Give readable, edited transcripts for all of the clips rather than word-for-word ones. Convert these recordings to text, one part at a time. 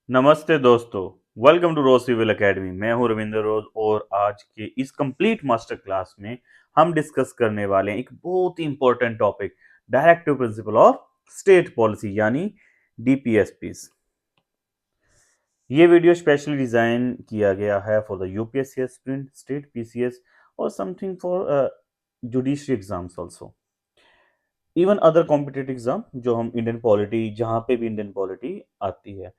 नमस्ते दोस्तों। Welcome to Rose civil academy. मैं हूं रविंद्र रोज और आज के इस कंप्लीट मास्टर क्लास में हम डिस्कस करने वाले हैं एक बहुत ही important topic, directive principle of state policy यानी डीपीएसपीस। ये वीडियो स्पेशली डिजाइन किया गया है for the UPSC aspirant, state PCS और something for judiciary exams also, even other competitive exam जो हम इंडियन पॉलिटी, जहाँ पे भी इंडियन पॉलिटी आती है।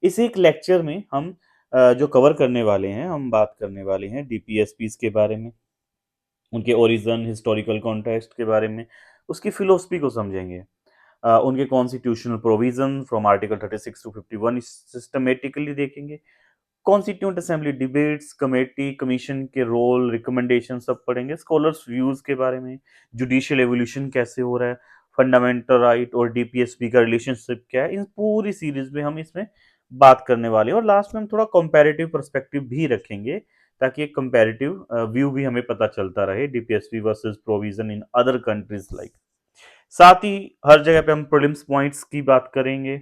इस एक लेक्चर में हम जो कवर करने वाले हैं, हम बात करने वाले हैं डीपीएसपीस के बारे में, उनके ओरिजिन, हिस्टोरिकल कॉन्टेक्स्ट के बारे में, उसकी फिलोसफी को समझेंगे, उनके constitutional provision from article 36 to 51 systematically देखेंगे, constituent assembly debates, committee, commission के रोल, रिकमेंडेशन सब पढ़ेंगे, स्कॉलर्स व्यूज के बारे में, जुडिशियल एवोल्यूशन कैसे हो रहा है, फंडामेंटल राइट और डीपीएसपी का रिलेशनशिप क्या है, इन पूरी सीरीज में हम इसमें बात करने वाले हैं। और लास्ट में हम थोड़ा कंपैरेटिव पर्सपेक्टिव भी रखेंगे ताकि एक कंपैरेटिव व्यू भी हमें पता चलता रहे, DPSP versus provision in other countries like. साथ ही हर जगह पे हम प्रीलिम्स पॉइंट्स की बात करेंगे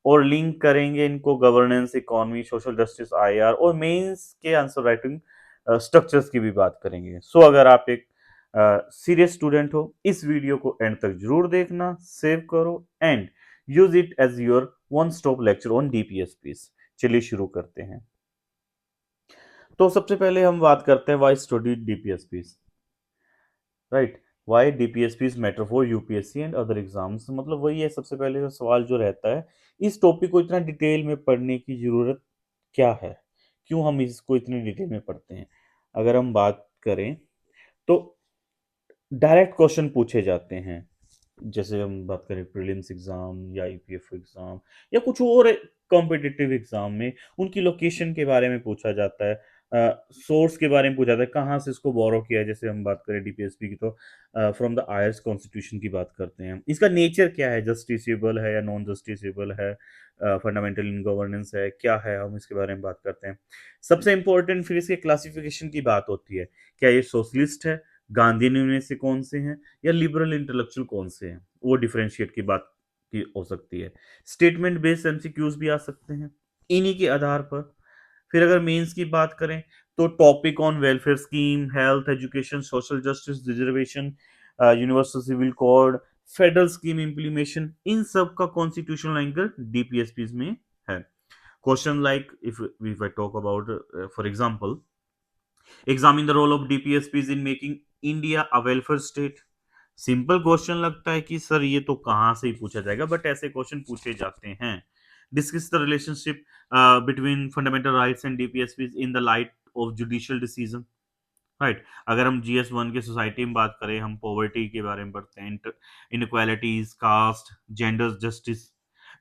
और लिंक करेंगे इनको governance, economy, social justice, IR और मेंस के आंसर राइटिंग स्ट्रक्चर्स की भी बात करेंगे। सो अगर आप एक सीरियस स्टूडेंट हो, इस वीडियो को एंड तक जरूर देखना, सेव करो and use it as your one stop lecture on DPSPs. चलिए शुरू करते हैं। तो सबसे पहले हम बात करते हैं why study DPSPs, right. Why DPSPs matter for UPSC and other exams, मतलब वही है। सबसे पहले जो सवाल जो रहता है, इस टॉपिक को इतना डिटेल में पढ़ने की जरूरत क्या है, क्यों हम इसको इतनी डिटेल में पढ़ते हैं। अगर हम बात करें तो डायरेक्ट क्वेश्चन पूछे जाते हैं, जैसे हम बात करें प्रीलिम्स एग्जाम या ईपीएफ एग्जाम या कुछ और कॉम्पिटिटिव एग्जाम में, उनकी लोकेशन के बारे में पूछा जाता है, सोर्स के बारे में पूछा जाता है, कहाँ से इसको बोरो किया है। जैसे हम बात करें डीपीएसपी की तो फ्रॉम द आयर्स कॉन्स्टिट्यूशन की बात करते हैं। इसका नेचर क्या है, जस्टिसेबल है या नॉन जस्टिसेबल है, फंडामेंटल इन गवर्नेंस है, क्या है, हम इसके बारे में बात करते हैं। सबसे इंपॉर्टेंट फिर इसके क्लासिफिकेशन की बात होती है, क्या ये सोशलिस्ट है, गांधी में से कौन से हैं, या लिबरल इंटेलेक्चुअल कौन से हैं, वो डिफरेंशिएट की बात की हो सकती है। स्टेटमेंट बेस्ड एमसीक्यूज भी आ सकते हैं इन्हीं के आधार पर। फिर अगर मेंस की बात करें तो topic on welfare scheme, health, education, social justice, reservation, universal civil code, federal scheme implementation, इन सब का कॉन्स्टिट्यूशनल एंगल डीपीएसपी में है। Question like if I talk about for example, examine the role of DPSPs in making India a welfare state. Simple question लगता है कि sir ये तो कहाँ से ही पूछा जाएगा, बट ऐसे क्वेश्चन पूछे जाते हैं। Discuss the relationship between fundamental rights and DPSPs in the light of judicial decision, right. अगर हम जीएस वन के सोसाइटी में बात करें, हम पॉवर्टी के बारे में पढ़ते हैं, inequalities, caste, gender justice.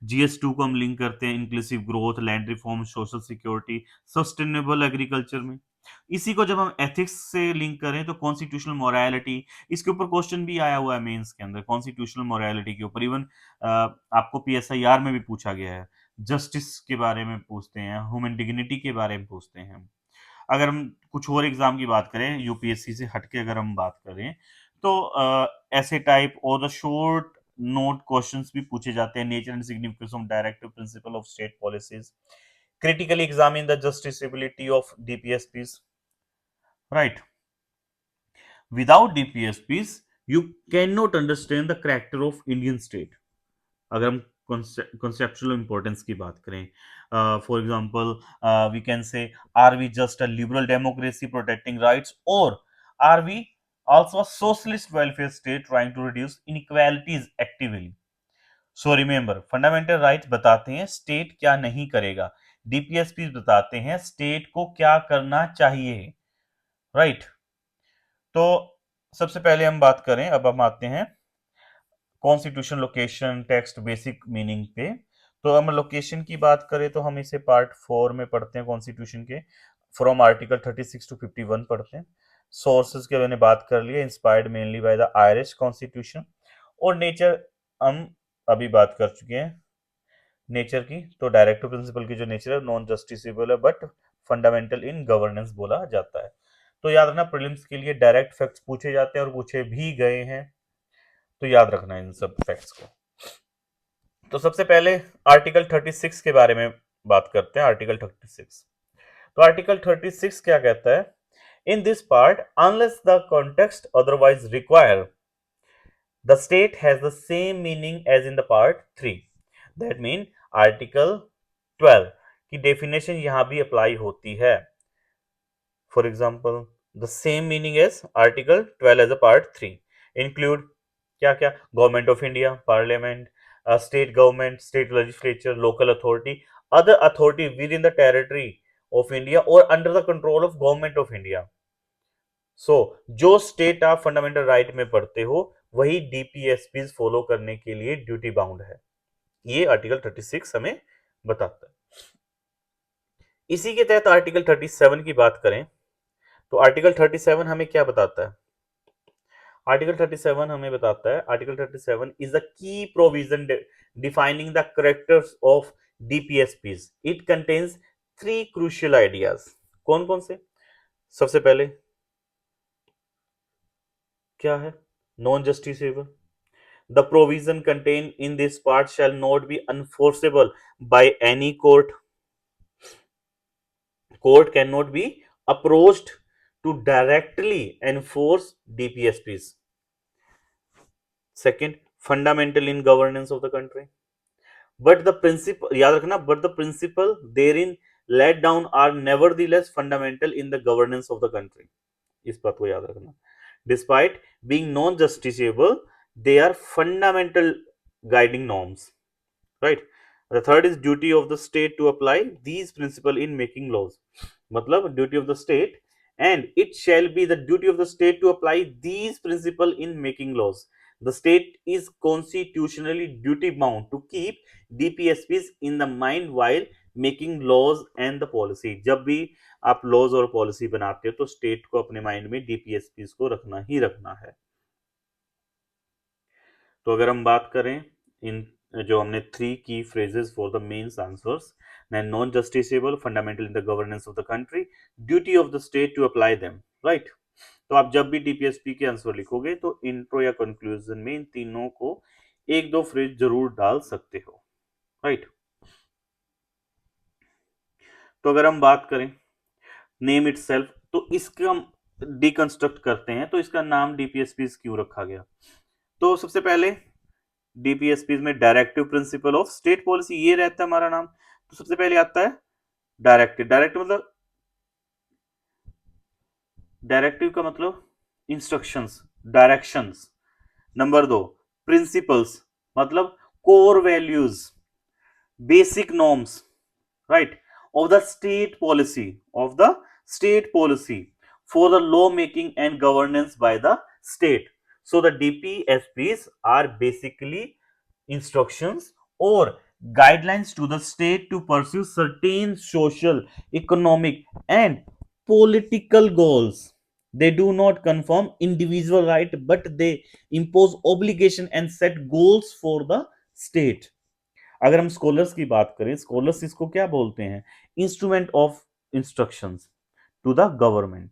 GS two को हम लिंक करते हैं inclusive growth, land reform, social security, sustainable agriculture में। इसी को जब हम एथिक्स से लिंक करें तो कॉन्स्टिट्यूशनल मोरालिटी, इसके ऊपर क्वेश्चन भी आया हुआ है मेंस के अंदर, कॉन्स्टिट्यूशनल मोरालिटी के ऊपर। इवन आपको पीएसआईआर में भी पूछा गया है। जस्टिस के बारे में पूछते हैं, ह्यूमन डिग्निटी के बारे में पूछते हैं। अगर हम कुछ और एग्जाम की बात करें, यूपीएससी से हटके अगर हम बात करें तो ऐसे टाइप और द शॉर्ट नोट क्वेश्चंस भी पूछे जाते हैं। Nature and significance of directive principle of state policies, critically examine the justiciability of DPSPs, right? Without DPSPs, you cannot understand the character of Indian state. अगर हम conceptual importance की बात करें, for example, we can say, are we just a liberal democracy protecting rights, or are we also a socialist welfare state trying to reduce inequalities actively? So remember, fundamental rights बताते हैं state क्या नहीं करेगा, DPSP बताते हैं state को क्या करना चाहिए, राइट। तो सबसे पहले हम बात करें, अब हम आते हैं constitution, location, text, basic meaning पे। तो हम लोकेशन की बात करें तो हम इसे पार्ट 4 में पढ़ते हैं कॉन्स्टिट्यूशन के, फ्रॉम आर्टिकल 36 टू 51 पढ़ते हैं। सोर्सेज के मैंने बात कर लिया, inspired mainly by the Irish constitution. और नेचर हम अभी बात कर चुके हैं नेचर की, तो डायरेक्टिव प्रिंसिपल की जो नेचर है नॉन जस्टिसेबल है बट फंडामेंटल इन गवर्नेंस बोला जाता है। तो याद रखना, प्रीलिम्स के लिए डायरेक्ट फैक्ट्स पूछे जाते हैं और पूछे भी गए हैं, तो याद रखना इन सब फैक्ट्स को। तो सबसे पहले आर्टिकल 36 के बारे में बात करते हैं आर्टिकल 36। तो आर्टिकल 36 क्या कहता है? In this part unless the context otherwise require the state has the same meaning as in the part 3. That mean article 12 की definition यहां भी apply होती है. For example, the same meaning as article 12 as a part 3 include क्या क्या? Government of India, Parliament, state government, state legislature, local authority, other authority within the territory of India or under the control of government of India. जो state आप fundamental right में पढ़ते हो वही DPSP follow करने के लिए ड्यूटी बाउंड है, ये आर्टिकल 36 हमें बताता है। इसी के तहत आर्टिकल 37 की बात करें तो आर्टिकल 37 हमें क्या बताता है? आर्टिकल 37 हमें बताता है, article 37 is the key provision defining the characters of DPSPs. It contains three crucial ideas. कौन कौन से? सबसे पहले क्या है? Non justiciable. The provision contained in this part shall not be enforceable by any court. Court cannot be approached to directly enforce DPSPs. Second, fundamental in governance of the country. But the principle, याद रखना, but the principle therein laid down are nevertheless fundamental in the governance of the country. इस बात को याद रखना. Despite being non-justiciable, they are fundamental guiding norms. Right? The third is duty of the state to apply these principles in making laws. मतलब duty of the state, and it shall be the duty of the state to apply these principles in making laws. The state is constitutionally duty bound to keep DPSPs in the mind while making laws and the policy. जब भी आप laws और policy बनाते हो तो state को अपने mind में DPSPs को रखना ही रखना है। तो अगर हम बात करें इन जो हमने थ्री की phrases for the mains answers, non justiciable, fundamental in the governance of the country, duty of the state to apply them, right. तो आप जब भी डीपीएसपी के आंसर लिखोगे तो इंट्रो या कंक्लूजन में इन तीनों को एक दो फ्रेज जरूर डाल सकते हो, राइट। तो अगर हम बात करें नेम इटसेल्फ, तो इसका हम डिकंस्ट्रक्ट करते हैं, तो इसका नाम डीपीएसपी क्यों रखा गया? तो सबसे पहले डीपीएसपी में directive principle of state policy, ये रहता है हमारा नाम। तो सबसे पहले आता है डायरेक्टिव। डायरेक्टिव मतलब, डायरेक्टिव का मतलब इंस्ट्रक्शंस, डायरेक्शंस। नंबर दो, प्रिंसिपल्स मतलब core values, basic norms, right, of the state policy, of the state policy for the law making and governance by the state. So the DPSPs are basically instructions or guidelines to the state to pursue certain social, economic, and political goals. They do not confirm individual right, but they impose obligation and set goals for the state. अगर हम scholars की बात करें, scholars इसको क्या बोलते हैं? Instrument of instructions to the government,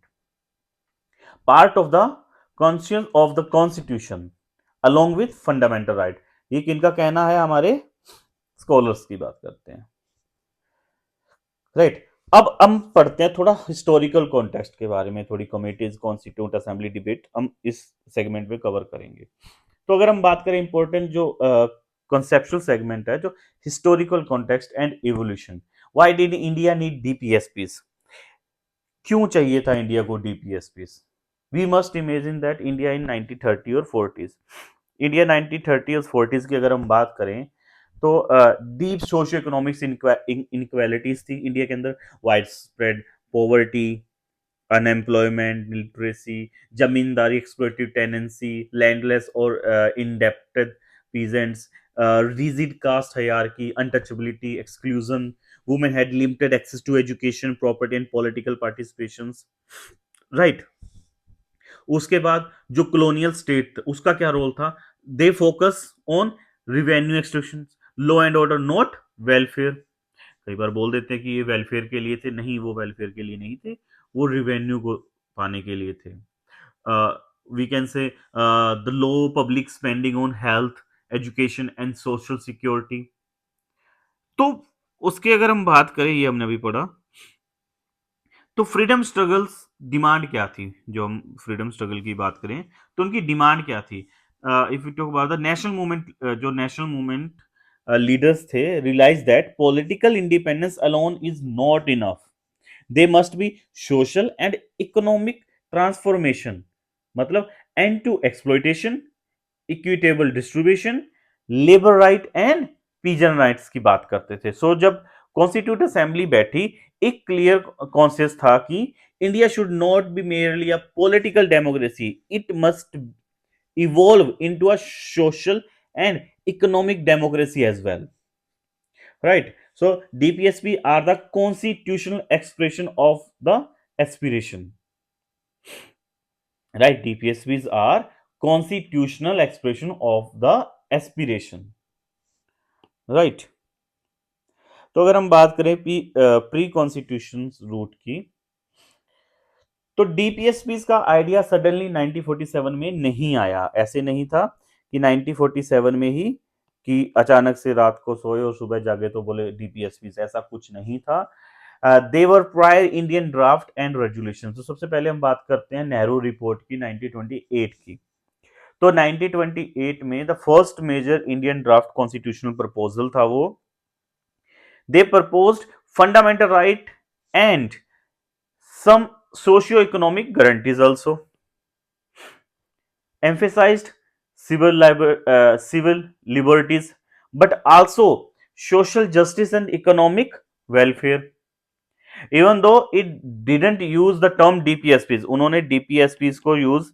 part of the conscious of the constitution along with fundamental right. ये किनका कहना है? हमारे स्कॉलर्स की बात करते हैं, राइट। अब हम पढ़ते हैं थोड़ा हिस्टोरिकल कॉन्टेक्स्ट के बारे में, थोड़ी कमिटीज, कॉन्स्टिट्यूट असेंबली डिबेट हम इस सेगमेंट में कवर करेंगे। तो अगर हम बात करें इंपॉर्टेंट जो कॉन्सेप्चुअल सेगमेंट है, जो historical context and evolution, why did India need DPSPs? क्यों चाहिए था इंडिया को डीपीएसपीस? We must imagine that India in 1930 और 40s, इंडिया 1930 और 40s की अगर हम बात करें तो डीप सोशियो इकोनॉमिक्स इनक्वालिटीज थी इंडिया के अंदर, widespread poverty, unemployment, literacy, zamindari, exploitative tenancy, landless और indebted peasants, rigid caste hierarchy, untouchability, exclusion, women had limited access to education, property and political participations, right? उसके बाद जो colonial state उसका क्या role था? They focus on revenue extraction, law and order, not welfare. कई बार बोल देते हैं कि ये वेलफेयर के लिए थे, नहीं, वो वेलफेयर के लिए नहीं थे, वो रिवेन्यू को पाने के लिए थे। We can say the low public spending on health, education and social security. तो उसकी अगर हम बात करें, ये हमने अभी पढ़ा, तो फ्रीडम स्ट्रगल्स डिमांड क्या थी? जो हम फ्रीडम स्ट्रगल की बात करें तो उनकी डिमांड क्या थी? If you talk about the national movement, जो नेशनल मूवमेंट लीडर्स थे, realize that political independence alone is not enough, they must be social and economic transformation, मतलब end to exploitation, equitable distribution, labour right and peasant rights की बात करते थे। सो जब constitute assembly बैठी, एक क्लियर कॉन्शियस था कि India should not be merely a political democracy, it must evolve into a social and economic democracy as well, right? So DPSP are the constitutional expression of the aspiration, right? DPSPs are constitutional expression of the aspiration, right? तो अगर हम बात करें pre constitution root की, तो DPSP का idea suddenly 1947 में नहीं आया। ऐसे नहीं था कि 1947 में ही कि अचानक से रात को सोए और सुबह जागे तो बोले डीपीएसपी, ऐसा कुछ नहीं था। There were prior Indian draft and resolution. तो सबसे पहले हम बात करते हैं नेहरू रिपोर्ट की 1928 की। तो 1928 में the first major Indian draft constitutional proposal था वो, they proposed fundamental right and some socio-economic guarantees also, emphasized civil liberties, but also social justice and economic welfare. Even though it didn't use the term DPSPs, उन्होंने DPSPs को use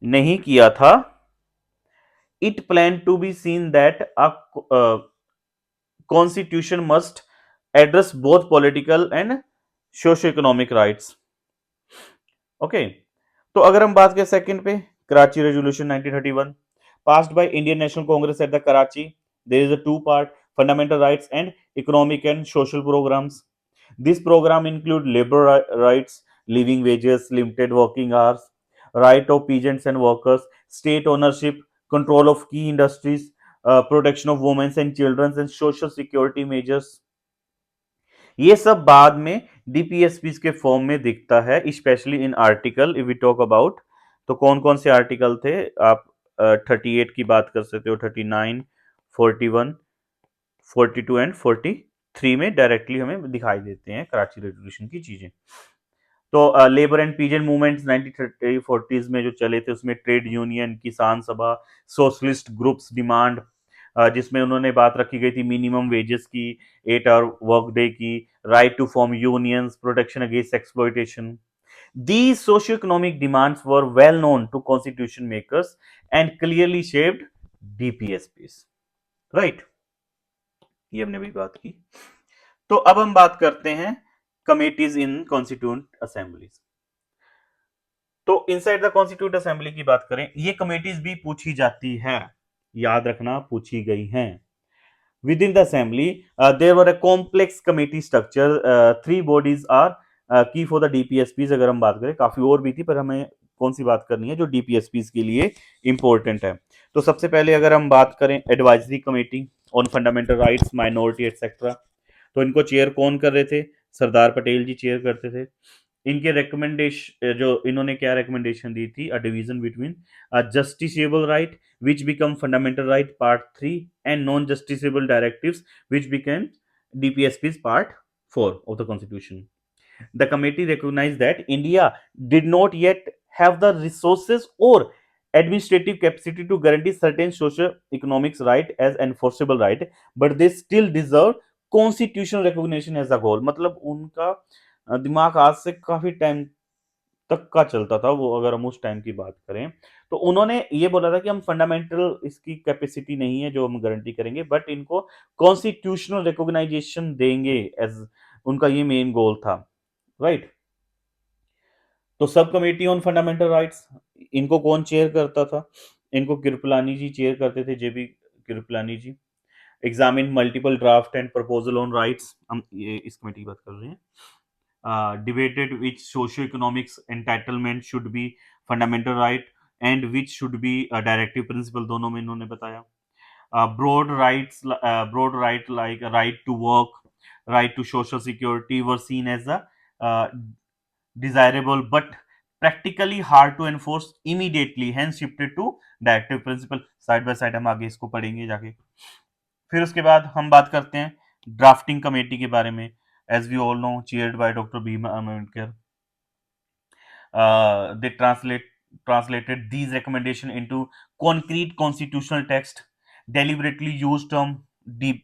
नहीं किया था, it planned to be seen that a constitution must address both political and socio-economic rights. Okay, तो अगर हम बात करें सेकंड पे, Karachi resolution 1931 passed by Indian National Congress at the Karachi. There is a two part, fundamental rights and economic and social programs. This program include labor rights, living wages, limited working hours, right of peasants and workers, state ownership, control of key industries, protection of women and children, and social security measures. ये सब बाद में DPSP के form में दिखता है, especially in article. If we talk about, तो कौन कौन से आर्टिकल थे? आप 38 की बात कर सकते हो, 39, 41, 42 एंड 43 में डायरेक्टली हमें दिखाई देते हैं कराची रेजोल्यूशन की चीजें। तो labour and peasant movements 1930-40s में जो चले थे, उसमें ट्रेड यूनियन, किसान सभा, सोशलिस्ट ग्रुप्स डिमांड, जिसमें उन्होंने बात रखी गई थी मिनिमम वेजेस की, 8 आवर वर्क डे की, right to form unions, protection against exploitation. These socio-economic demands were well known to constitution makers and clearly shaped DPSPs, right? ये हमने भी बात की। तो अब हम बात करते हैं कमेटीज इन कॉन्स्टिट्यूंट असेंबलीज। तो इनसाइड द कॉन्स्टिट्यूंट असेंबली की बात करें, ये कमेटीज भी पूछी जाती है, याद रखना पूछी गई हैं। Within the assembly, there were a complex committee structure. Three bodies are key for the DPSPs। अगर हम बात करें, काफी और भी थी, पर हमें कौन सी बात करनी है जो DPSPs के लिए इंपॉर्टेंट है। तो सबसे पहले अगर हम बात करें advisory committee on fundamental rights, minority etcetera, तो इनको चेयर कौन कर रहे थे? सरदार पटेल जी चेयर करते थे। इनके रिकमेंडेशन, जो इन्होंने क्या रिकमेंडेशन दी थी? A division between justiciable right which become fundamental right part 3 and non justiciable directives which became DPSP's part 4 of the constitution. The committee recognized that India did not yet have the resources or administrative capacity to guarantee certain socio economic right as enforceable right, but they still deserve constitutional recognition as a whole। मतलब उनका दिमाग आज से काफी time तक का चलता था वो, अगर हम उस टाइम की बात करें, तो उन्होंने ये बोला था कि हम फंडामेंटल इसकी कैपेसिटी नहीं है जो हम गारंटी करेंगे, बट इनको कॉन्स्टिट्यूशनल रिकॉग्नाइजेशन देंगे, एज उनका ये मेन गोल था, राइट? तो sub committee on fundamental rights, इनको कौन चेयर करता था? इनको कृपलानी जी चेयर करते थे, J B Kripalani ji. Examine multiple draft and proposal on rights, हम ये इस कमेटी की बात कर रहे हैं। Debated which socio-economics entitlement should be fundamental right and which should be a directive principle, दोनों में इन्होंने बताया। broad right like a right to work, right to social security were seen as a uh, desirable but practically hard to enforce immediately, hence shifted to directive principle. Side by side हम आगे इसको पढ़ेंगे जाके. फिर उसके बाद हम बात करते हैं ड्राफ्टिंग कमेटी के बारे में. As we all know, chaired by doctor Bhim Ambedkar. They translated these recommendation into concrete constitutional text. Deliberately used term डीप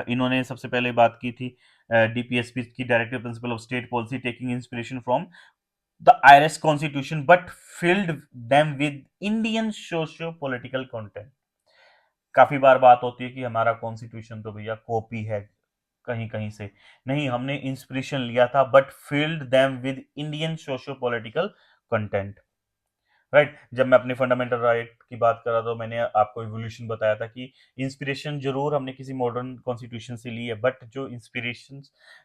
इन्होंने सबसे पहले बात की थी डीपीएसपी की directive principle of state policy taking inspiration from the Irish constitution but filled them with Indian socio political content. काफी बार बात होती है कि हमारा कॉन्स्टिट्यूशन तो भैया कॉपी है कहीं कहीं से. नहीं, हमने इंस्पिरेशन लिया था but filled them with Indian socio political content. Right. जब मैं अपने फंडामेंटल राइट की बात कर रहा था तो मैंने आपको इवोल्यूशन बताया था कि इंस्पिरेशन जरूर हमने किसी मॉडर्न कॉन्स्टिट्यूशन से ली है, बट जो इंस्पिरेशन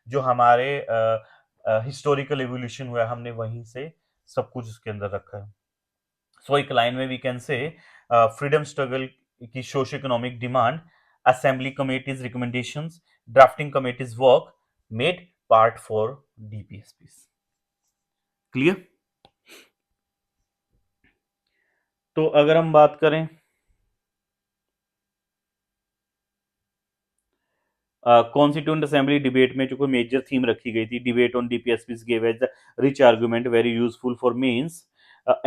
जो हमारे हिस्टोरिकल इवोल्यूशन हुआ है हमने वहीं से सब कुछ उसके अंदर रखा है. सो एक लाइन में we can say freedom struggle की socio economic demand, assembly committees recommendations, drafting committees work made part for DPSP. Clear. तो अगर हम बात करें कॉन्स्टिट्यूंट असेंबली डिबेट में जो कोई मेजर थीम रखी गई थी, debate on DPSPs give as the rich argument very useful for means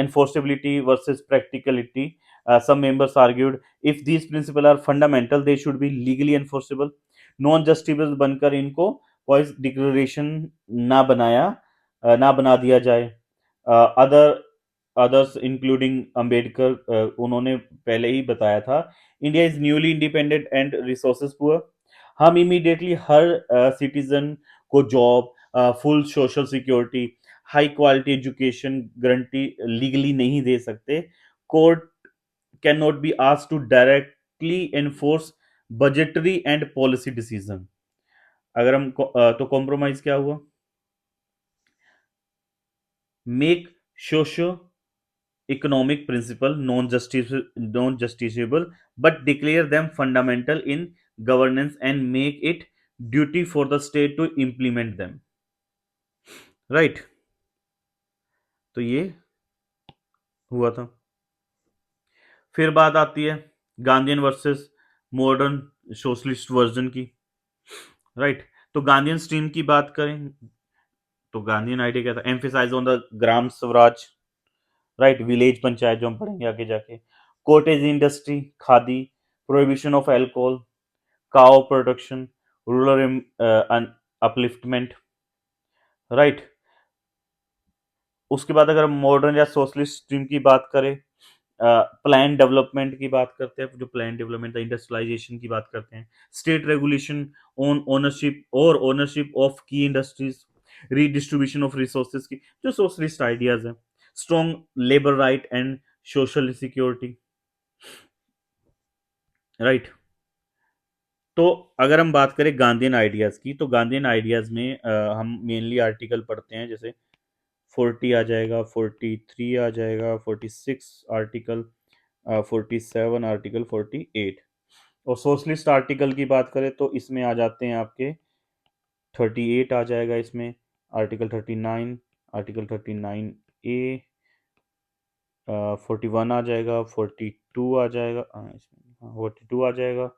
enforceability versus practicality. Some members argued if these principles are fundamental they should be legally enforceable. Non justiciable बनकर इनको voice declaration ना बनाया ना बना दिया जाए. Others including Ambedkar उन्होंने पहले ही बताया था India is newly independent and resources poor. हम इमीडिएटली हर सिटीजन को job, full social security, high quality education guarantee legally नहीं दे सकते. Court can not be asked to directly enforce budgetary and policy decision. अगर हम तो कॉम्प्रोमाइज क्या हुआ? Make socio economic principle non-justiciable but declare them fundamental in governance and make it duty for the state to implement them. right. तो ये हुआ था. फिर बात आती है Gandhian versus modern socialist version की. राइट. तो गांधीयन स्ट्रीम की बात करें तो गांधीयन आइडिया क्या था? Emphasise on the gram swaraj. Right. Village panchayat जो हम पढ़ेंगे आगे जाके. Cottage industry, khadi, prohibition of alcohol, cow production, rural upliftment. Right. उसके बाद अगर हम मॉडर्न या सोशलिस्ट स्ट्रीम की बात करें, प्लान डेवलपमेंट की बात करते हैं, जो प्लान डेवलपमेंट इंडस्ट्रियलाइजेशन की बात करते हैं, state regulation on ownership of की इंडस्ट्रीज, रीडिस्ट्रीब्यूशन ऑफ रिसोर्सेज की जो सोशलिस्ट आइडियाज हैं, strong labour right and social security. Right. तो अगर हम बात करें गांधीयन आइडियाज की तो गांधीयन आइडियाज में हम मेनली आर्टिकल पढ़ते हैं, जैसे 40 आ जाएगा, 43 आ जाएगा, 46 आर्टिकल, 47 आर्टिकल, 48. और सोशलिस्ट आर्टिकल की बात करें तो इसमें आ जाते हैं आपके 38 आ जाएगा, इसमें आर्टिकल 39, आर्टिकल 39A, 41 आ जाएगा, 42 आ जाएगा, इसमें 42 आ जाएगा,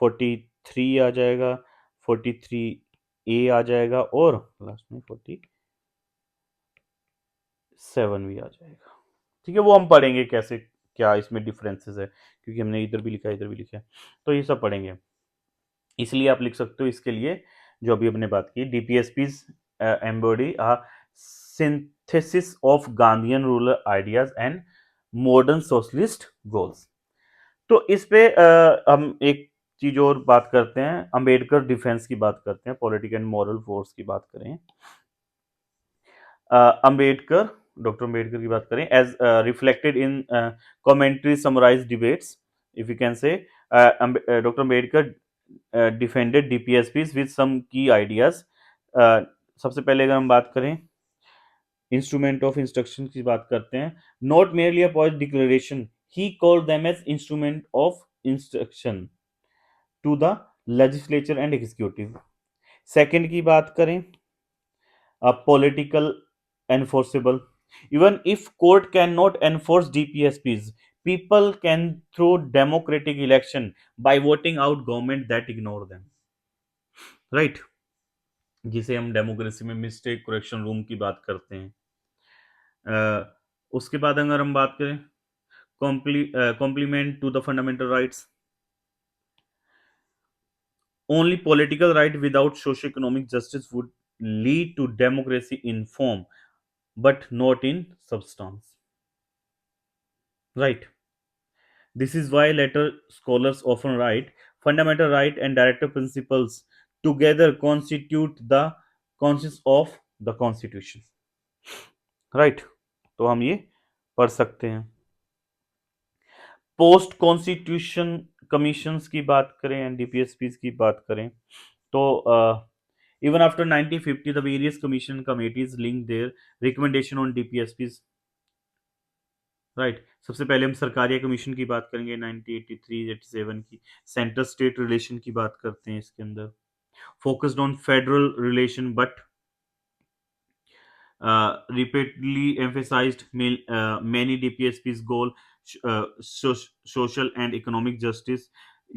43 आ जाएगा, 43A आ जाएगा और लास्ट में 47 भी आ जाएगा. ठीक है, वो हम पढ़ेंगे कैसे क्या इसमें डिफरेंसेस है, क्योंकि हमने इधर भी लिखा है इधर भी लिखा है, तो ये सब पढ़ेंगे. इसलिए आप लिख सकते हो इसके लिए जो अभी हमने बात की, DPSPs embody a synthesis of Gandhian rural ideas and modern socialist goals. तो इस पे हम एक चीज और बात करते हैं, अंबेडकर डिफेंस की बात करते हैं, पॉलिटिकल एंड मॉरल फोर्स की बात करें. अंबेडकर, डॉक्टर अंबेडकर की बात करें, as reflected in commentary summarise debates, if you can say doctor Ambedkar defended DPSPs with some key ideas. सबसे पहले अगर हम बात करें इंस्ट्रूमेंट ऑफ इंस्ट्रक्शन की बात करते हैं, not merely a point declaration, he called them as instrument of instruction. To the legislature and executive. Second की बात करें, political enforceable. Even if court cannot enforce DPSPs, people can through democratic election by voting out government that ignore them. Right? जिसे हम democracy में mistake correction room की बात करते हैं। उसके बाद अगर हम बात करें complement to the fundamental rights, only political right without socio-economic justice would lead to democracy in form but not in substance. Right. This is why later scholars often write fundamental right and directive principles together constitute the conscience of the constitution. Right. तो हम ये पढ़ सकते हैं। Post constitution commissions की बात करें and DPSP की बात करें तो even after 1950 the various commission committees linked their recommendation on DPSPs. Right सबसे पहले हम सरकारिया कमीशन की बात करेंगे 1983-87 की। सेंटर स्टेट रिलेशन की बात करते हैं इसके अंदर। Focused on federal relation but repeatedly emphasized many DPSP's goal, social and economic justice,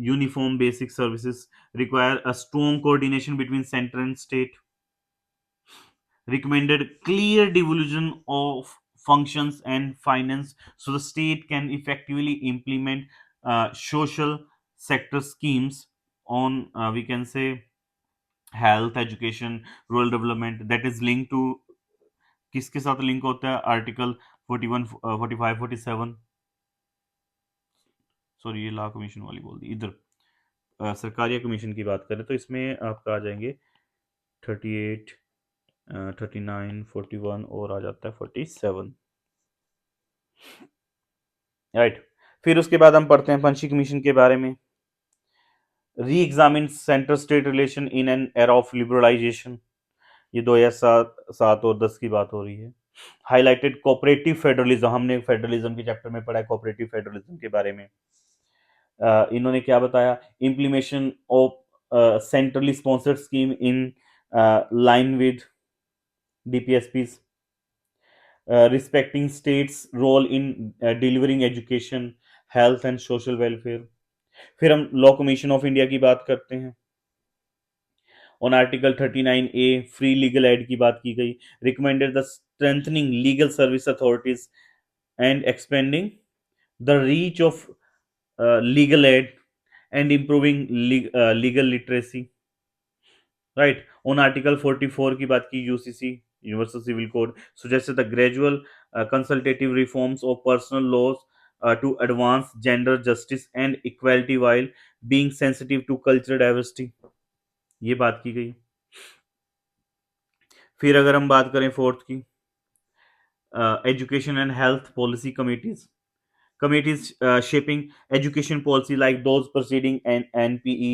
uniform basic services, require a strong coordination between center and state, recommended clear devolution of functions and finance so the state can effectively implement social sector schemes on we can say health, education, rural development that is linked to किसके साथ link होता है article 41 45 47 sorry ये law commission वाली बोल दी इधर Sarkaria commission की बात करें तो इसमें आपका आ जाएंगे 38 39 41 और आ जाता है 47 राइट। फिर उसके बाद हम पढ़ते हैं पंछी कमीशन के बारे में। Re examine centre state relation in an era of liberalisation, ये 2007 और 10 की बात हो रही है। हाईलाइटेड कोऑपरेटिव फेडरलिज्म, हमने फेडरलिज्म के चैप्टर में पढ़ा है कोऑपरेटिव फेडरलिज्म के बारे में। इन्होंने क्या बताया, implementation of centrally sponsored scheme in line with DPSPs, respecting states role in delivering education, health and social welfare. फिर हम लॉ कमीशन ऑफ इंडिया की बात करते हैं। On article 39A free legal aid की बात की गई। Recommended the strengthening legal service authorities and expanding the reach of legal aid and improving legal literacy. Right. On Article 44 की बात की UCC Universal Civil Code suggested the gradual consultative reforms of personal laws to advance gender justice and equality while being sensitive to cultural diversity. ये बात की गई। फिर अगर हम बात करें फोर्थ की, education and health policy committees, committees shaping education policy like those proceeding and NPE,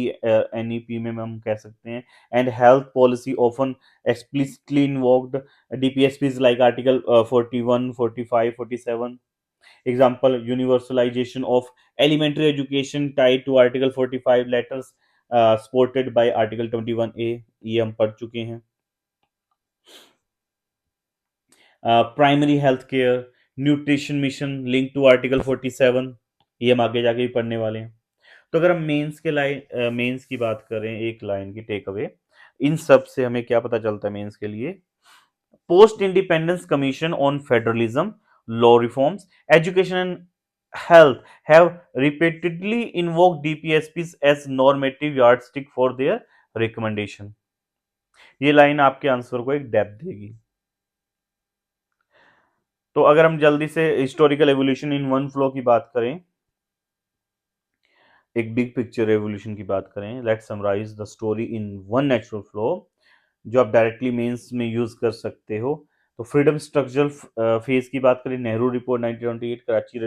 NEP में हम कह सकते हैं, and health policy often explicitly invoked DPSPs like Article 41, 45, 47. Example, universalization of elementary education tied to Article 45 letters supported by Article 21A, ये हम पढ़ चुके हैं। Primary health care nutrition mission link to article 47, ये हम आगे जाके भी पढ़ने वाले हैं। तो अगर हम मेंस की बात करें, एक लाइन की टेक अवे, इन सब से हमें क्या पता चलता है मेंस के लिए? Post independence commission on federalism, law reforms, education and health have repeatedly invoked DPSPs as normative yardstick for their recommendation. ये लाइन आपके आंसर को एक डेप्थ देगी। तो अगर हम जल्दी से historical evolution in one flow की बात करें, एक बिग पिक्चर एवोल्यूशन की बात करें, let's summarise the story in one natural flow जो आप डायरेक्टली मेंस में यूज कर सकते हो। तो फ्रीडम स्ट्रक्चरल फेज की बात करें, Nehru report 1928, Karachi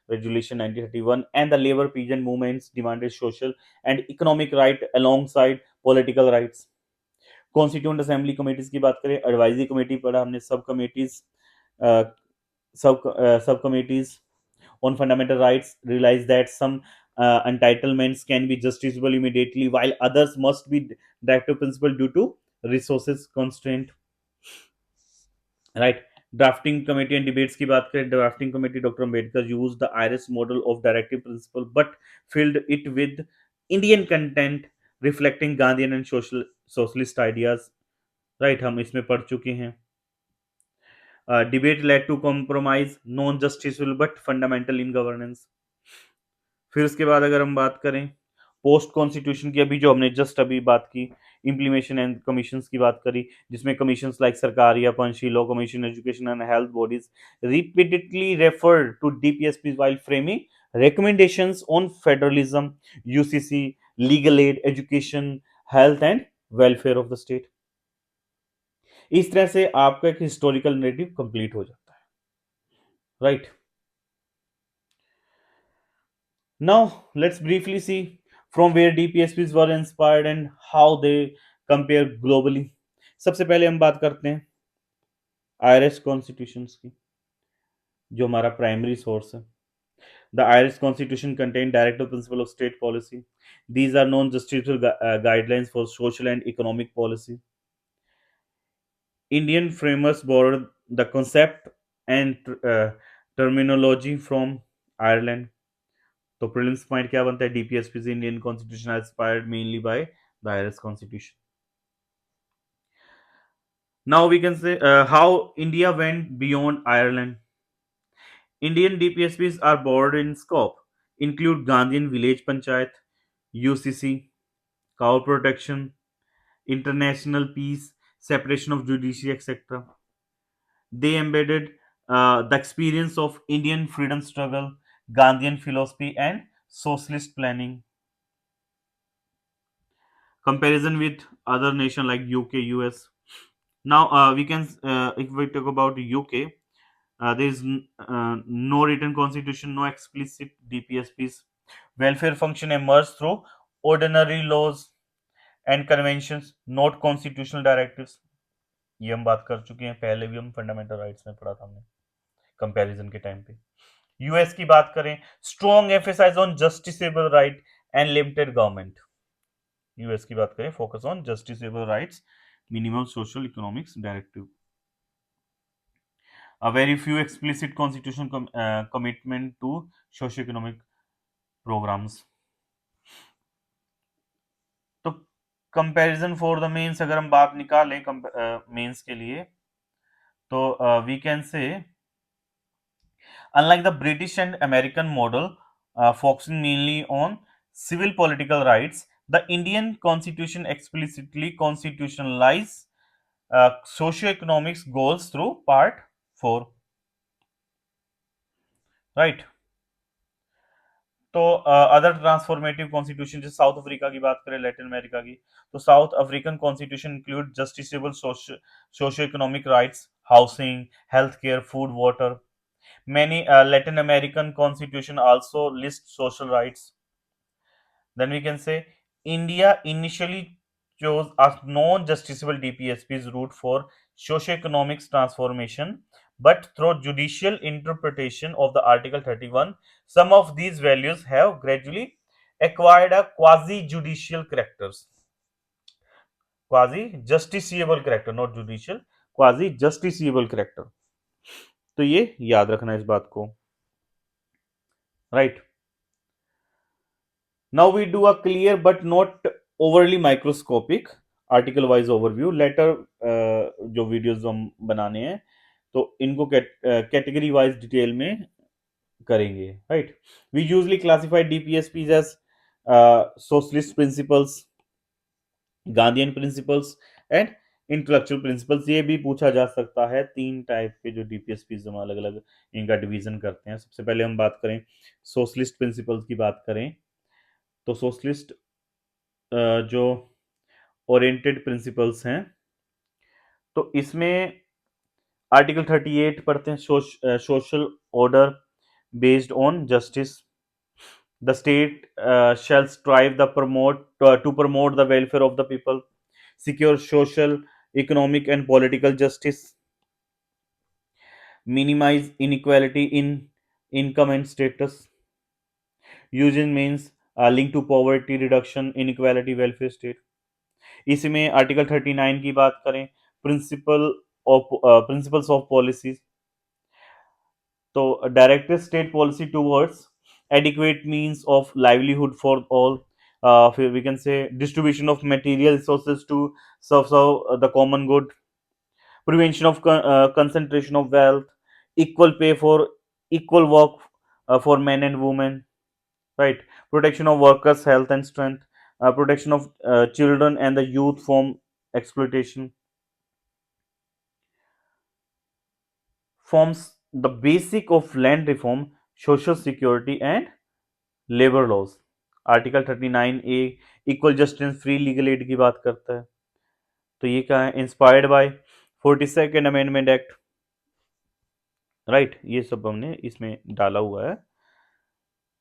resolution 1931 and the labour peasant movements demanded social and economic right alongside political rights. Constituent assembly committees की बात करें, एडवाइजरी कमेटी पढ़ा हमने, सब committees subcommittees on fundamental rights realized that some entitlements can be justiciable immediately, while others must be directive principle due to resources constraint. Right. Drafting committee and debates की बात करें, drafting committee doctor Ambedkar use the Irish model of directive principle but filled it with Indian content reflecting Gandhian and socialist ideas. Right, हम इसमें पढ़ चुके हैं. Debate led to compromise non justiciable but fundamental in governance. फिर उसके बाद अगर हम बात करें पोस्ट कॉन्स्टिट्यूशन की, अभी जो हमने जस्ट अभी बात की, इम्प्लीमेशन एंड कमीशन की बात करी, जिसमें commission like Sarkaria Punchhi law commission education and health bodies repeatedly refer to DPSP while framing recommendations on federalism, UCC, legal aid, education, health and welfare of the state. इस तरह से आपका एक historical narrative complete हो जाता है. Right. Now, let's briefly see from where DPSPs were inspired and how they compare globally. सबसे पहले हम बात करते हैं आयरिश कॉन्स्टिट्यूशंस की, जो हमारा प्राइमरी सोर्स है. The Irish Constitution contained directive principle of state policy. These are non-justiciable guidelines for social and economic policy. Indian framers borrowed the concept and terminology from Ireland. तो prelims point क्या बनता है? DPSP से Indian constitution inspired mainly by the Irish constitution. Now we can say how India went beyond Ireland. Indian DPSPs are broad in scope, include Gandhian village panchayat, UCC, cow protection, international peace, separation of judiciary, etc. They embedded the experience of Indian freedom struggle, Gandhian philosophy, and socialist planning. Comparison with other nation like UK, US. Now we can, if we talk about UK, there is no written constitution, no explicit DPSPs. Welfare function emerged through ordinary laws and conventions, not constitutional directives. ये हम बात कर चुके हैं, पहले भी हम fundamental rights में पढ़ा था हमने कंपैरिजन के टाइम पे. यूएस की बात करें, strong emphasise on justiciable right and limited government. US की बात करें, focus on justiciable rights, minimum social economics directive. A very few explicit constitutional commitment to socio-economic programs. तो कंपैरिजन फॉर द मेंस अगर हम बात निकालें मेंस के लिए, तो we can say unlike the British and American model focusing mainly on civil political rights, the Indian constitution explicitly constitutionalize socio-economics goals through part 4. Right. तो other transformative constitution, जैसे south Africa की बात करें, Latin America की, तो south African constitution include justiciable socio economic rights, housing, health care, food, water. Many Latin American constitution also list social rights. Then we can say India initially chose a non-justiciable DPSP's route for socio-economic transformation, but through judicial interpretation of the Article 31, some of these values have gradually acquired a quasi-judicial characters. Quasi-justiciable character, not judicial, quasi-justiciable character. तो ये याद रखना इस बात को. Right. Now we do a clear but not overly microscopic article wise overview. Later जो videos हम बनाने हैं, तो इनको कैटेगरी वाइज डिटेल में करेंगे. Right. We usually classify DPSPs as socialist principles, Gandhian principles and intellectual principles. ये भी पूछा जा सकता है. 3 टाइप के जो डीपीएसपीज हम अलग अलग इनका डिवीजन करते हैं. सबसे पहले हम बात करें सोशलिस्ट प्रिंसिपल्स की बात करें, तो सोशलिस्ट जो ओरिएंटेड प्रिंसिपल्स हैं, तो इसमें आर्टिकल 38 पढ़ते हैं, social order based on justice. The state shall strive the promote to promote the welfare of the people, secure social, economic and political justice, minimize inequality in income and status, यूजन means link to poverty reduction inequality welfare state. इसी में article 39 की बात करें, principle of principles of policies, तो directed state policy towards adequate means of livelihood for all, फिर we can से distribution of material resources to serve the common good, prevention of concentration of wealth, equal pay for equal work for men and women, right? Protection of workers' health and strength, protection of children and the youth from exploitation, forms the basic of land reform, social security and labor laws. Article 39A equal justice free legal aid की बात करता है। तो ये क्या है? Inspired by 42nd amendment act, right? ये सब हमने इसमें डाला हुआ है,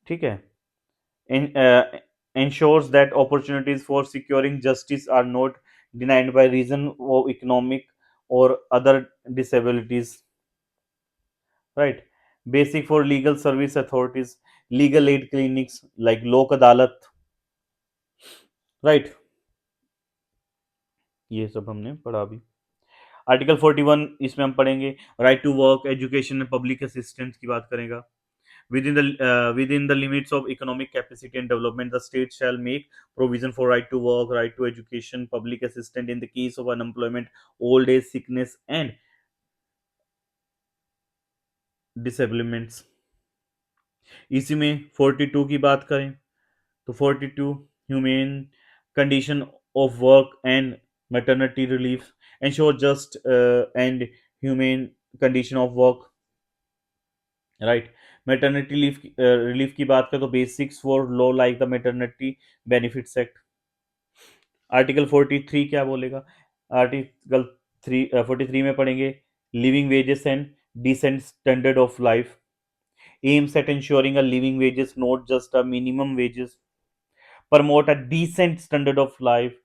ठीक है। in, ensures that opportunities for securing justice are not denied by reason of economic or other disabilities, right? Basic for legal service authorities, legal aid clinics like lok adalat, right? ये सब हमने पढ़ा अभी। आर्टिकल 41 इसमें हम पढ़ेंगे right to work, education and public assistance की बात करेगा। Within the limits of economic capacity and development, the state shall make provision for right to work, right to education, public assistance in the case of unemployment, old age, sickness and disablements। इसी में 42 की बात करें तो 42 humane condition of work and maternity relief, ensure just and humane condition of work, right. Maternity leave relief की बात करें तो basics for law like the maternity benefits act. Article 43 क्या बोलेगा? आर्टिकल 43 में पढ़ेंगे living wages and decent standard of life, aims at ensuring a living wages, not just a minimum wages, promote a decent standard of life,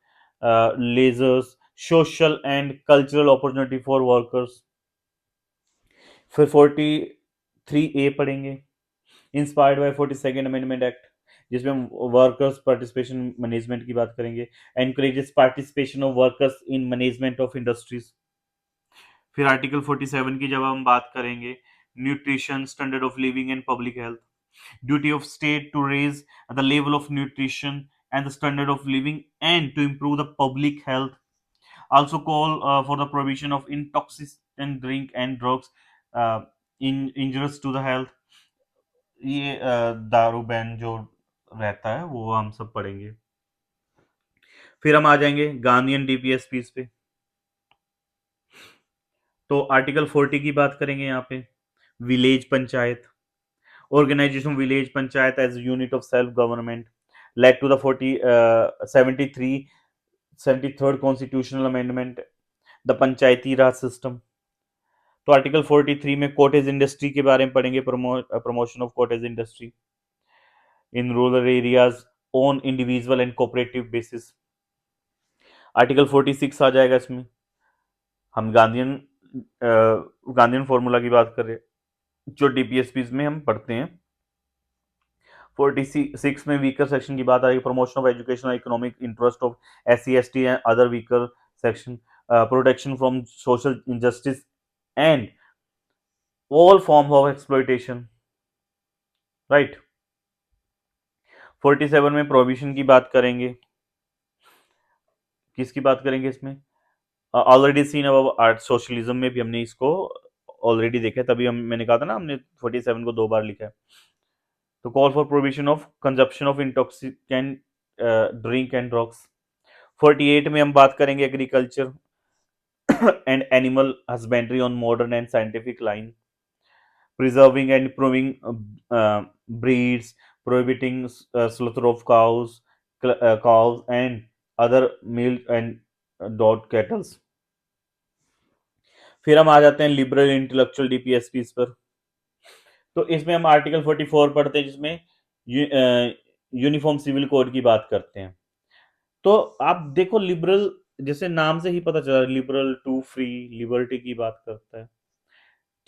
lasers social and cultural opportunity for workers। फिर 43A पढ़ेंगे inspired by 42nd amendment act, जिसमें हम workers participation management की बात करेंगे, encourages participation of workers in management of industries. फिर article 47 की जब हम बात करेंगे nutrition, standard of living and public health, duty of state to raise the level of nutrition and the standard of living and to improve the public health, also call for the provision of intoxicant drink and drugs injurious to the health। ये दारू ban जो रहता है वो हम सब पढ़ेंगे। फिर हम आ जाएंगे गांधीयन डीपीएसपीस पे। तो आर्टिकल 40 की बात करेंगे यहाँ पे village panchayat, organization village panchayat as a unit of self government led to the 73rd constitutional amendment, the panchayati raj system। तो आर्टिकल 43 में कॉटेज इंडस्ट्री के बारे में पढ़ेंगे, promotion of cottage industry in rural areas on individual and cooperative basis. Article 46 आ जाएगा, इसमें हम Gandhian formula की बात कर रहे हैं जो डीपीएसपी में हम पढ़ते हैं। 46 में वीकर सेक्शन की बात आ रही है, प्रमोशन ऑफ एजुकेशन और economic interest of SC ST and other weaker section, protection from social injustice and all form of exploitation, right. 47 में प्रोविजन की बात करेंगे, किसकी बात करेंगे इसमें? ऑलरेडी सीन अब आर्ट सोशलिज्म में भी हमने इसको ऑलरेडी देखा है, तभी हम मैंने कहा था ना हमने 47 को 2 बार लिखा है। तो call for provision of consumption of intoxicant drink and drugs. 48 में हम बात करेंगे agriculture and animal husbandry on modern and scientific line, preserving and improving breeds, prohibiting slaughter of cows and other milk and dot cattle। फिर हम आ जाते हैं liberal intellectual DPSP पर। तो इसमें हम आर्टिकल 44 पढ़ते हैं, जिसमें यूनिफॉर्म सिविल कोड की बात करते हैं। तो आप देखो लिबरल, जैसे नाम से ही पता चला, लिबरल टू फ्री लिबर्टी की बात करता है,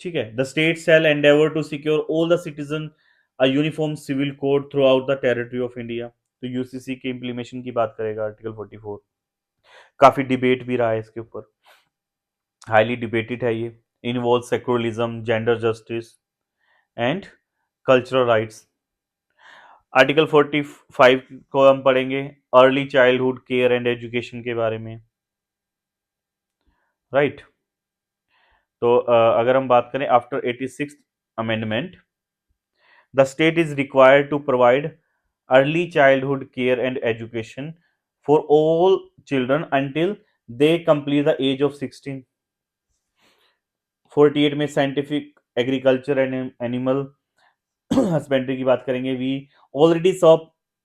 ठीक है। The state shall endeavour to secure all the citizen a uniform civil code throughout the territory of India. तो यूसीसी के इम्प्लीमेशन की बात करेगा आर्टिकल 44। काफी डिबेट भी रहा है इसके ऊपर, हाईली डिबेटेड है ये। Involve secularism, gender justice and cultural rights. Article 45 को हम पढ़ेंगे early childhood care and education के बारे में, राइट। तो अगर हम बात करें after 86th amendment, the state is required to provide early childhood care and education for all children until they complete the age of 16। 48 में scientific agriculture and animal husbandry की बात करेंगे। We already saw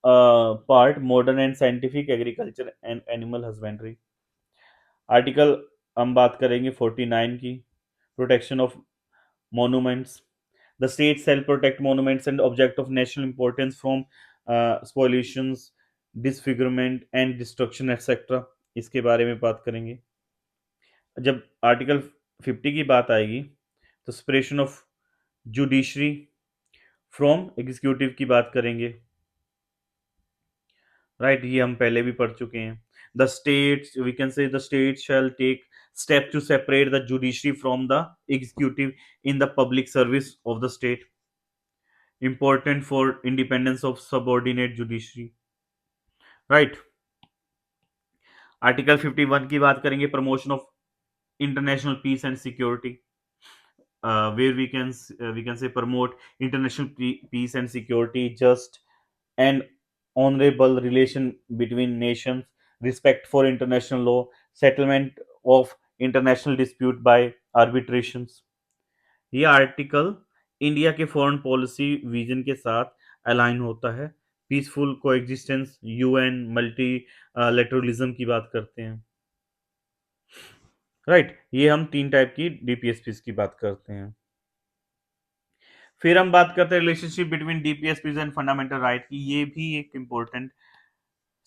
part modern and scientific agriculture and animal husbandry. Article हम बात करेंगे 49 की, protection of monuments. The state shall protect monuments and objects of national importance from spoliations, disfigurement and destruction etc. इसके बारे में बात करेंगे। जब आर्टिकल 50 की बात आएगी तो separation of judiciary from executive की बात करेंगे, राइट। ये हम पहले भी पढ़ चुके हैं। The state, we can say the state shall take step to separate the judiciary from the executive in the public service of the state, important for independence of subordinate judiciary, right। Article 51 की बात करेंगे promotion of international peace and security, where we can say promote international peace and security, just and honorable relation between nations, respect for international law, settlement of international dispute by arbitrations। ये article India के foreign policy vision के साथ align होता है। Peaceful coexistence, UN, multi लेटरलिज्म की बात करते हैं, राइट। ये हम तीन टाइप की डीपीएसपी की बात करते हैं। फिर हम बात करते हैं relationship between DPSP and fundamental right की। ये भी एक इंपॉर्टेंट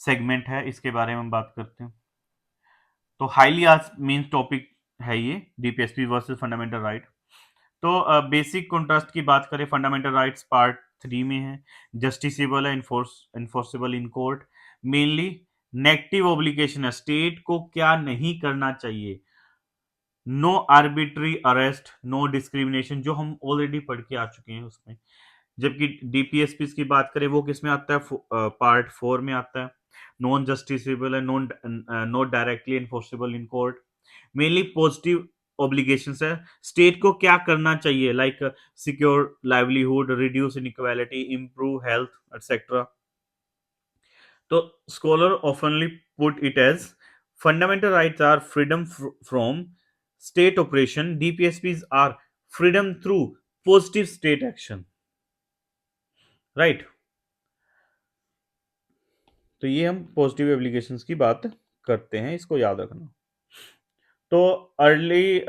सेगमेंट है, इसके बारे में हम बात करते हैं। तो हाईली आज मेन टॉपिक है ये, डीपीएसपी वर्सेस फंडामेंटल राइट। तो बेसिक कॉन्ट्रास्ट की बात करें, फंडामेंटल राइट्स पार्ट 3 में है, जस्टिसेबल है, enforceable in court. Mainly negative obligation है, स्टेट को क्या नहीं करना चाहिए, no arbitrary arrest, no discrimination, जो हम ऑलरेडी पढ़ के आ चुके हैं उसमें। जबकि डीपीएसपी की बात करें वो किस में आता है, पार्ट 4 में आता है। नॉन जस्टिसेबल है, non not directly enforceable in court. Mainly positive obligations है, स्टेट को क्या करना चाहिए, like secure livelihood, reduce inequality, improve health etcetera. तो स्कॉलर ऑफनली put it as fundamental rights are freedom from state operation, DPSPs are freedom through positive state action, right. तो ये हम पॉजिटिव एप्लीकेशंस की बात करते हैं, इसको याद रखना। तो अर्ली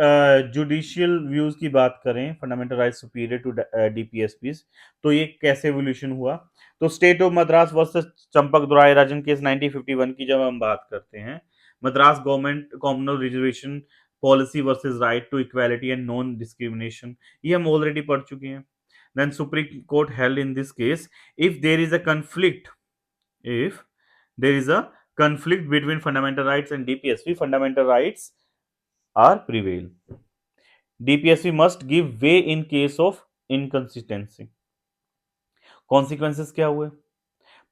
जुडिशियल व्यूज की बात करें, fundamental right superior to DPSPs, तो ये कैसे एवोल्यूशन हुआ। तो state of Madras versus Champakam Dorairajan राजन केस 1951 की जब हम बात करते हैं, Madras government communal reservation policy versus right to equality and non discrimination, ये हम ऑलरेडी पढ़ चुके हैं। Then supreme court held in this case, if there is a conflict, if there is a conflict between fundamental rights and DPSP, fundamental rights are prevail. DPSP must give way in case of inconsistency. Consequences क्या हुए,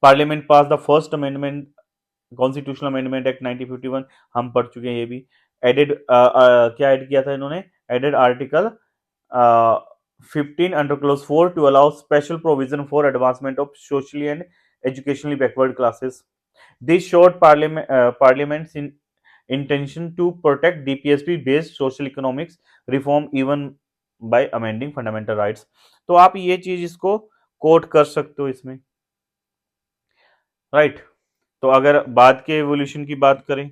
parliament pass the first amendment, constitutional amendment act 1951, हम पढ़ चुके हैं ये भी। Added क्या add किया था इन्होंने, added article 15 under clause 4 to allow special provision for advancement of socially and educationally backward classes. This showed Parliament's intention to protect DPSP-based social economics reform even by amending fundamental rights. तो आप ये चीज इसको coat कर सकते हो इसमें, right. तो अगर बाद के एवोल्यूशन की बात करें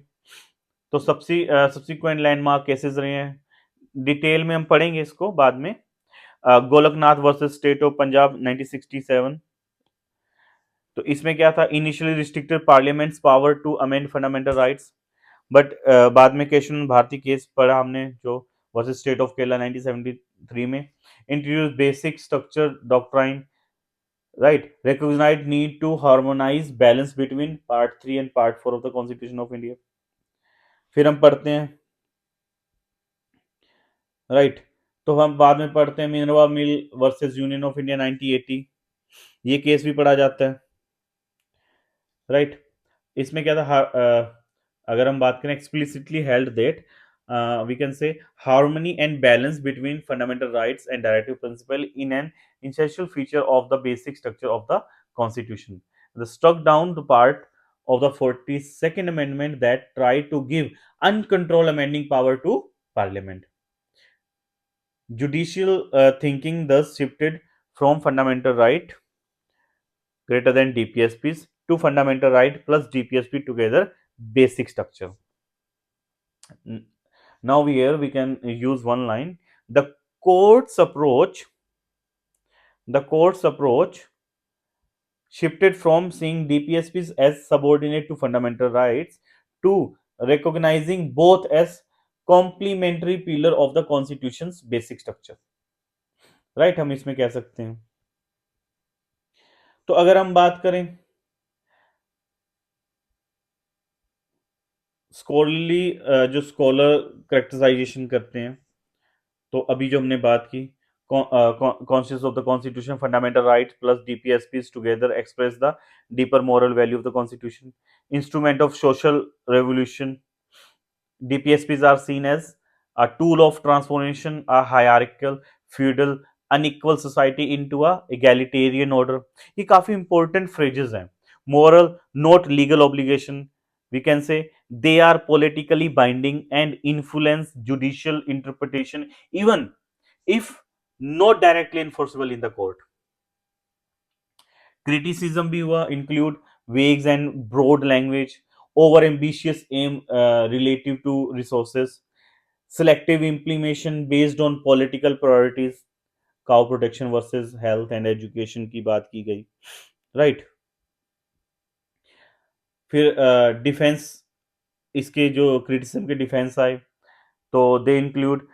तो सब्सिक्वेंट लैंडमार्क केसेस रहे हैं, डिटेल में हम पढ़ेंगे इसको बाद में। Golaknath versus state of Punjab 1967, तो इसमें क्या था, initially restricted parliament's power to amend fundamental rights, but बाद में केशव भारती केस पढ़ा हमने जो वर्सेस स्टेट ऑफ केरला 1973 में, introduce basic structure doctrine right? Recognized need to harmonize balance between part 3 and part 4 of the Constitution of India. फिर हम पढ़ते हैं, राइट, तो हम बाद में पढ़ते हैं Minerva mill versus union of India 1980, ये केस भी पढ़ा जाता है, राइट। इसमें क्या था, अगर हम बात करें explicitly held that we can say harmony and balance between fundamental rights and directive principle in an essential feature of the basic structure of the constitution. The struck down the part of the 42nd amendment that tried to give uncontrolled amending power to parliament. Judicial thinking thus shifted from fundamental right greater than DPSPs to fundamental right plus DPSP together basic structure. Now here we can use one line. The court's approach, the court's approach shifted from seeing DPSPs as subordinate to fundamental rights to recognizing both as complementary pillar of the constitution's basic structure. Right हम इसमें कह सकते हैं। तो अगर हम बात करें स्कॉलरली, जो स्कॉलर करेक्टराइजेशन करते हैं, तो अभी जो हमने बात की, conscious of the constitution, fundamental rights plus DPSPs together express the deeper moral value of the constitution. Instrument of social revolution, DPSPs are seen as a tool of transformation a hierarchical, feudal, unequal society into a egalitarian order. ये काफी important phrases हैं. Moral, not legal obligation. We can say they are politically binding and influence judicial interpretation even if not directly enforceable in the court. Criticism भी हुआ, include vague and broad language, over ambitious aim relative to resources, selective implementation based on political priorities, cow protection versus health and education की बात की गई, right? फिर defence, इसके जो criticism के डिफेंस आए, तो they include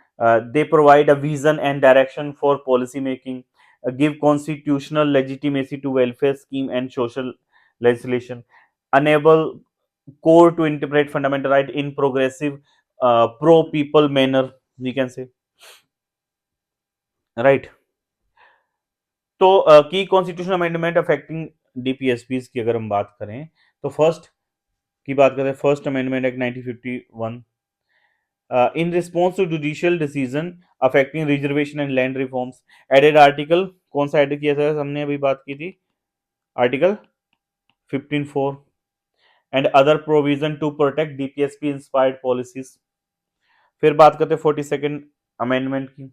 they provide a vision and direction for policy making, give constitutional legitimacy to welfare scheme and social legislation, enable core to interpret fundamental right in progressive pro people manner, we can say, right? तो की constitution amendment affecting DPSPs की अगर हम बात करें, तो first की बात करें, first amendment act 1951, in response to judicial decision affecting reservation and land reforms, added article, कौन सा ऐड किया था, हमने अभी बात की थी, article 15(4) and other provision to protect DPSP inspired policies. फिर बात करते हैं 42nd अमेंडमेंट की,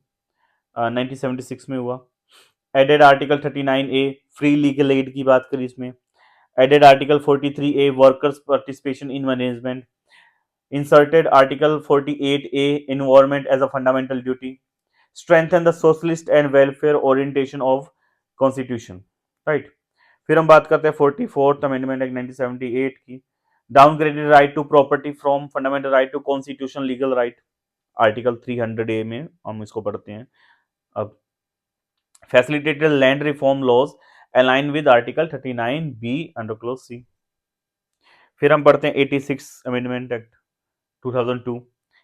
1976 में हुआ, added article 39A free legal aid की बात करी इसमें, added article 43A workers participation in management, inserted article 48A environment as a fundamental duty, strengthen the socialist and welfare orientation of constitution, right? फिर हम बात करते हैं 44th अमेंडमेंट एक्ट 1978 की, downgraded right to property from fundamental right to constitutional legal right, article 300A में हम इसको पढ़ते हैं अब, facilitated land reform laws align with article 39B under clause C. फिर हम पढ़ते हैं 86 amendment act 2002,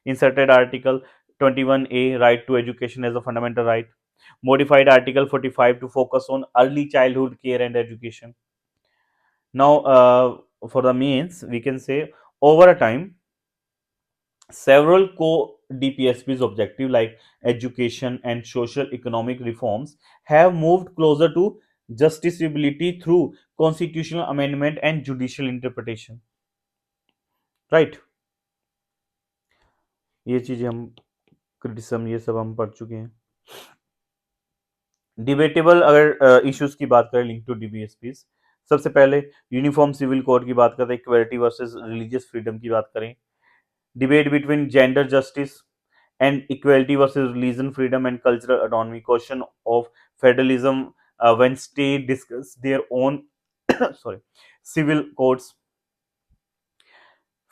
inserted article 21A right to education as a fundamental right, modified article 45 to focus on early childhood care and education. Now for the means, we can say over a time several co DPSP's objective like education and social economic reforms have moved closer to justiciability through constitutional amendment and judicial interpretation, right? ये चीजें हम criticism ये सब हम पढ़ चुके हैं। Debatable अगर इश्यूज की बात करें लिंक टू डीबीएसपी, सबसे पहले यूनिफॉर्म सिविल कोड की बात करते हैं, इक्वालिटी वर्सेस रिलीजियस फ्रीडम की बात करें, debate between gender justice and equality versus religion freedom and cultural autonomy, question of federalism when state discuss their own sorry civil codes.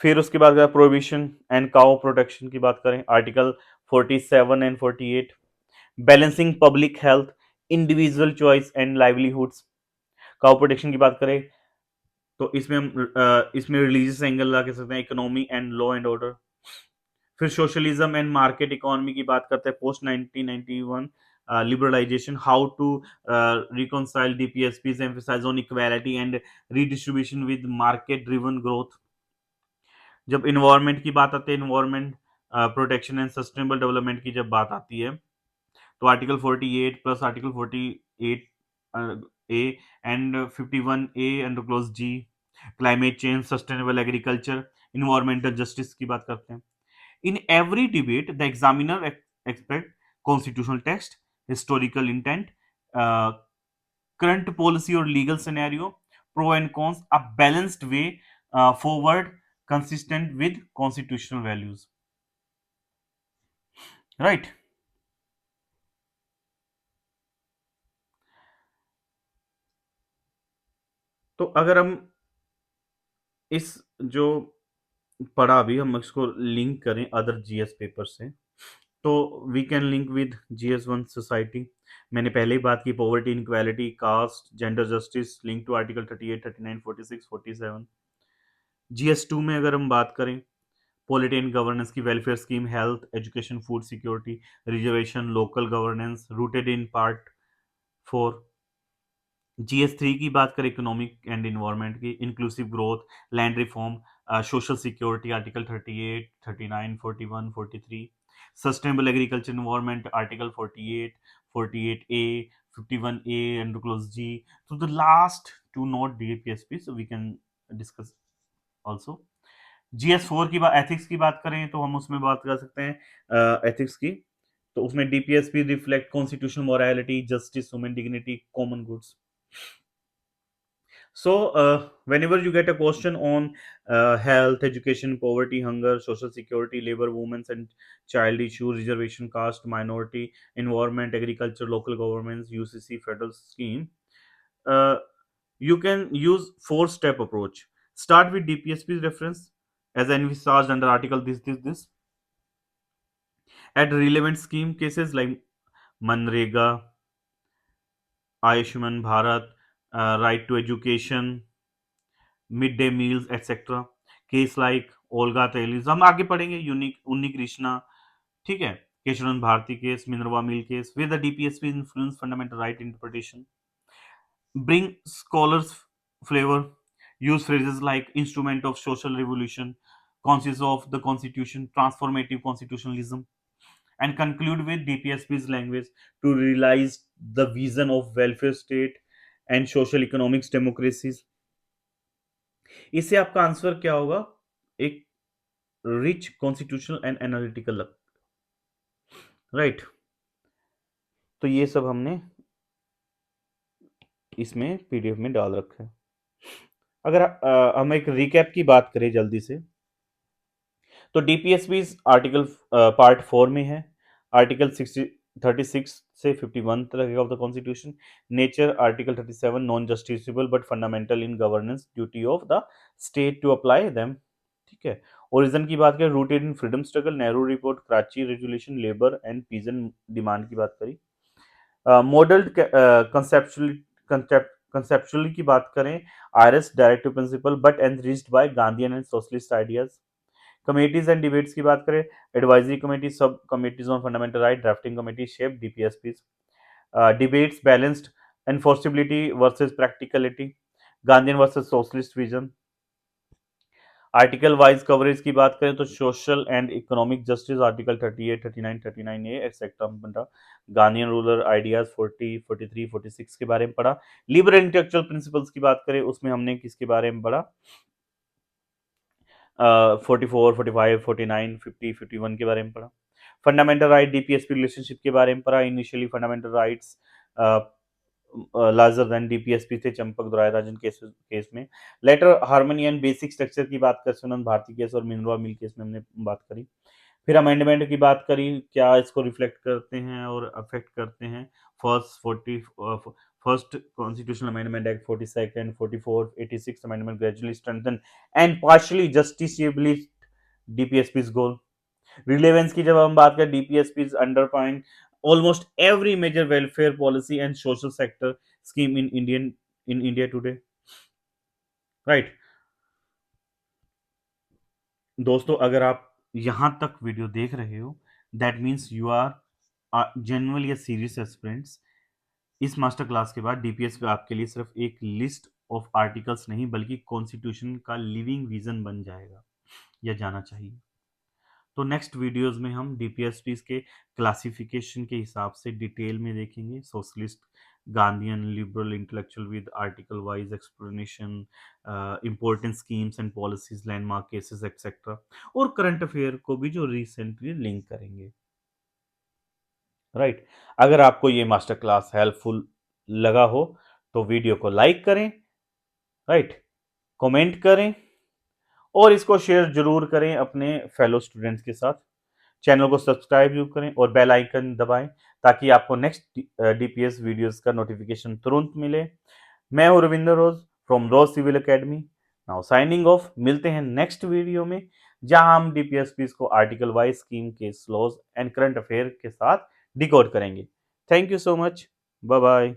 फिर उसके बाद प्रोहिबिशन एंड काउ प्रोटेक्शन की बात करें, article 47 and 48, balancing public health, individual choice and livelihoods, cow protection की बात करें तो इसमें हम इसमें रिलीजियस एंगल लगा के सकते हैं, economy and law and order. फिर सोशलिज्म एंड मार्केट इकोनॉमी की बात करते हैं, post 1991 liberalisation, how to reconcile DPSPs emphasise on equality and redistribution with market driven growth. जब इन्वायरमेंट की बात आती है, environment protection and sustainable development की जब बात आती है, तो article 48 plus article 48 A and 51 A and clause G, climate change, sustainable agriculture, environmental justice की बात करते हैं। In every debate, the examiner expect constitutional text, historical intent, uh, current policy or legal scenario, pro and cons, a balanced way forward, consistent with constitutional values. Right. तो अगर हम इस जो पढ़ा अभी हम इसको लिंक करें अदर जीएस पेपर से, तो we can link with GS one society. मैंने पहले ही बात की, poverty inequality, caste, gender justice, link to article 38, 39, 46, 47। GS two में अगर हम बात करें, पॉलिटी एंड गवर्नेंस की, welfare scheme, health, education, food security, reservation, local governance, rooted in part four. GS three की बात करें, इकोनॉमिक एंड इन्वायरमेंट की, inclusive growth, land reform, social security, article 38, 39, 41, 43, sustainable agriculture environment, article 48, 48 A, 51 A and clause G. तो the last two not DPSP, so we can discuss also. GS four की बात, ethics की बात करें तो हम उसमें बात कर सकते हैं एथिक्स की। तो उसमें DPSP reflect constitutional morality, justice, human dignity, common goods. So, whenever you get a question on health, education, poverty, hunger, social security, labor, women's and child issue, reservation, caste, minority, environment, agriculture, local governments, UCC, federal scheme, uh, you can use four-step approach. Start with DPSP reference as envisaged under article this. Add relevant scheme cases like Manrega, Ayushman Bharat, right to education, mid day meals etcetera. Case like Olga Tellis, हम आगे पढ़ेंगे, यूनिक उन्नी कृष्णा, ठीक है, Kesavan Bharati case, Minerva mill case, with the DPSP influence fundamental right interpretation, bring scholars flavour, use phrases like instrument of social revolution, conscious of the constitution, transformative constitutionalism, and conclude with dpsp's language to realize the vision of welfare state and social economics democracies। इससे आपका answer क्या होगा? एक rich constitutional and analytical, right. तो ये सब हमने इसमें पीडीएफ में डाल रखा है। अगर हम एक रिकैप की बात करें जल्दी से, तो डीपीएसपी आर्टिकल पार्ट 4 में है, आर्टिकल 36 से 51 तक of the constitution. Nature, article 37, non justiciable but fundamental in governance, duty of the state to apply them, ठीक है। ओरिजिन की बात करें, rooted in freedom struggle, Nehru report, Karachi resolution, labour and peasant demand की बात करी। मॉडल्ड कंसेप्चुअली की बात करें, Irish directive principle but enriched by Gandhian and socialist ideas. Committees and debates की बात करें, advisory committee, sub committees on fundamental right, drafting committee, shape DPSP. Debates, balanced enforceability versus practicality, Gandhian versus socialist vision. Article wise coverage की बात करें तो social and economic justice, article 38, 39, 39 A etcetera, Gandhian ruler ideas 40, 43, 46 के बारे में पढ़ा। Liberal intellectual principles की बात करें, उसमें हमने किसके बारे में पढ़ा? 44, 45, 49, 50, 51 के बारे में पढ़ा। फंडामेंटल राइट डीपीएसपी रिलेशनशिप के बारे में पढ़ा। Initially fundamental rights larger than DPSP थे चंपक दुराय राजन केस में। Later harmony and basic structure की बात कर, सुनंद भारती केस और मिनरवा मिल केस में हमने बात करी। फिर अमेंडमेंट की बात करी, क्या इसको रिफ्लेक्ट करते हैं और अफेक्ट करते हैं। First constitutional amendment act, 42nd, 44, 86 amendment gradually strengthen and partially justiciably DPSP's goal. Relevance की जब हम बात करें, डीपीएसपी's अंडरपाइन almost every major welfare policy and social sector scheme in Indian in India today, right? दोस्तों, अगर आप यहाँ तक वीडियो देख रहे हो, that means you are genuinely serious aspirants. इस मास्टर क्लास के बाद डीपीएस पे आपके लिए सिर्फ एक लिस्ट ऑफ आर्टिकल्स नहीं बल्कि कॉन्स्टिट्यूशन का लिविंग विजन बन जाएगा, या जाना चाहिए। तो नेक्स्ट वीडियोस में हम डीपीएसपीस के क्लासिफिकेशन के हिसाब से डिटेल में देखेंगे, socialist, Gandhian, liberal, intellectual with article wise explanation, important schemes and policies, landmark cases etcetera, और करंट अफेयर को भी जो रिसेंटली लिंक करेंगे, राइट। अगर आपको ये मास्टर क्लास हेल्पफुल लगा हो तो वीडियो को लाइक करें, राइट, कमेंट करें और इसको शेयर जरूर करें अपने फेलो स्टूडेंट्स के साथ। चैनल को सब्सक्राइब जरूर करें और बेल आइकन दबाएं ताकि आपको नेक्स्ट डीपीएस वीडियोस का नोटिफिकेशन तुरंत मिले। मैं हूं Ravinder Rose from Rose civil academy. Now signing off. मिलते हैं नेक्स्ट वीडियो में जहां हम डीपीएसपीस को आर्टिकल वाइज स्कीम के लॉज एंड करंट अफेयर के साथ डिकोड करेंगे। Thank you so much. Bye bye.